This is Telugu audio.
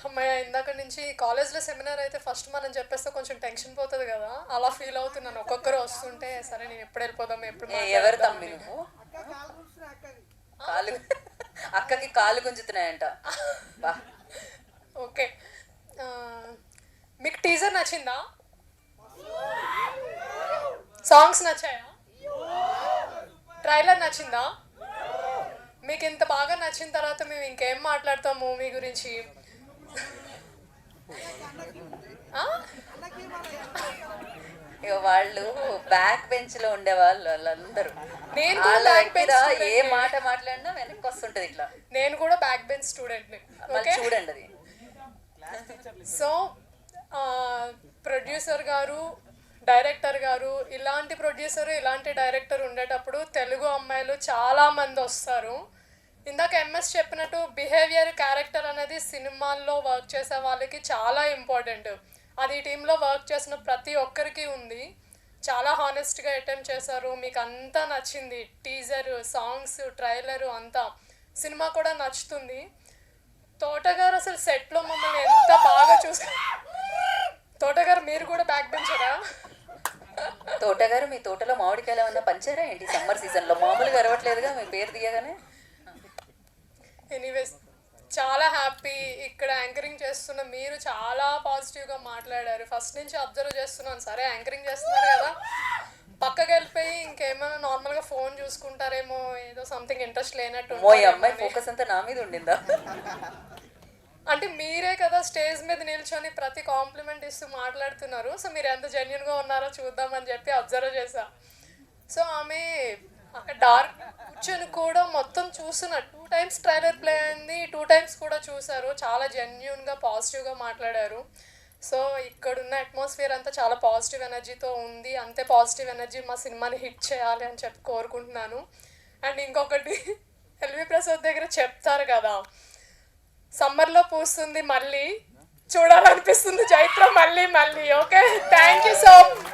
అమ్మాయి ఇందాక నుంచి కాలేజ్లో సెమినార్ అయితే ఫస్ట్ మనం చెప్పేస్తే కొంచెం టెన్షన్ పోతుంది కదా, అలా ఫీల్ అవుతున్నాను. ఒక్కొక్కరు వస్తుంటే సరే నేను ఎప్పుడు వెళ్ళిపోదాం ఎప్పుడు ఎవరు తమ్మి నువ్వు? కాలు అక్కకి కాలు గుంజుతున్నాయంట. బా ఓకే. మీకు టీజర్ నచ్చిందా? సాంగ్స్ నచ్చాయా? ట్రైలర్ నచ్చిందా? మీకు ఇంత బాగా నచ్చిన తర్వాత మేము ఇంకేం మాట్లాడతాం మూవీ గురించి? ఇక వాళ్ళు బ్యాక్ బెంచ్ లో ఉండే వాళ్ళందరూ నేను ఏ మాట మాట్లాడినా వెనక్కి వస్తుంటది ఇట్లా. నేను కూడా బ్యాక్ బెంచ్ స్టూడెంట్ని. చూడండి అది. సో ప్రొడ్యూసర్ గారు, డైరెక్టర్ గారు, ఇలాంటి ప్రొడ్యూసర్ ఇలాంటి డైరెక్టర్ ఉండేటప్పుడు తెలుగు అమ్మాయిలు చాలామంది వస్తారు. ఇందాక ఎంఎస్ చెప్పినట్టు బిహేవియర్, క్యారెక్టర్ అనేది సినిమాల్లో వర్క్ చేసే వాళ్ళకి చాలా ఇంపార్టెంట్. అది ఈ టీంలో వర్క్ చేసిన ప్రతి ఒక్కరికి ఉంది. చాలా హానెస్ట్గా అటెంప్ట్ చేశారు. మీకు అంతా నచ్చింది, టీజర్, సాంగ్స్, ట్రైలరు అంతా. సినిమా కూడా నచ్చుతుంది. తోటగారు అసలు సెట్లో మమ్మల్ని ఎంత బాగా తోటగారు మీరు కూడా బ్యాక్ బెంచరా? తోటగారు మీ తోటలో మామిడికాయలు ఏమన్నా పంచారా ఏంటి సమ్మర్ సీజన్లో? మామూలుగా అరవట్లేదుగా మీ పేరు తీయగానే. ఎనీవేస్ చాలా హ్యాపీ. ఇక్కడ యాంకరింగ్ చేస్తున్న మీరు చాలా పాజిటివ్గా మాట్లాడారు. ఫస్ట్ నుంచి అబ్జర్వ్ చేస్తున్నాను. సరే యాంకరింగ్ చేస్తున్నారు కదా, పక్కకి వెళ్ళిపోయి ఇంకేమైనా నార్మల్గా ఫోన్ చూసుకుంటారేమో, ఏదో సంథింగ్ ఇంట్రెస్ట్ లేనట్టు. అమ్మాయి ఫోకస్ అంతా నా మీద ఉండిందా? అంటే మీరే కదా స్టేజ్ మీద నిల్చొని ప్రతి కాంప్లిమెంట్ ఇస్తూ మాట్లాడుతున్నారు. సో మీరు ఎంత జెన్యున్గా ఉన్నారో చూద్దామని చెప్పి అబ్జర్వ్ చేశా. సో ఆమె అక్కడ డార్క్ కూర్చొని కూడా మొత్తం చూస్తున్న 2 times ట్రైలర్ ప్లే అయింది, 2 times కూడా చూశారు. చాలా జెన్యున్గా పాజిటివ్గా మాట్లాడారు. సో ఇక్కడున్న అట్మాస్ఫియర్ అంతా చాలా పాజిటివ్ ఎనర్జీతో ఉంది. అంతే పాజిటివ్ ఎనర్జీ మా సినిమాని హిట్ చేయాలి అని చెప్పి కోరుకుంటున్నాను. అండ్ ఇంకొకటి, ఎల్వి ప్రసాద్ దగ్గర చెప్తారు కదా, సమ్మర్లో పూస్తుంది మళ్ళీ, చూడాలనిపిస్తుంది చైత్రం మళ్ళీ మళ్ళీ. Okay, thank you so much.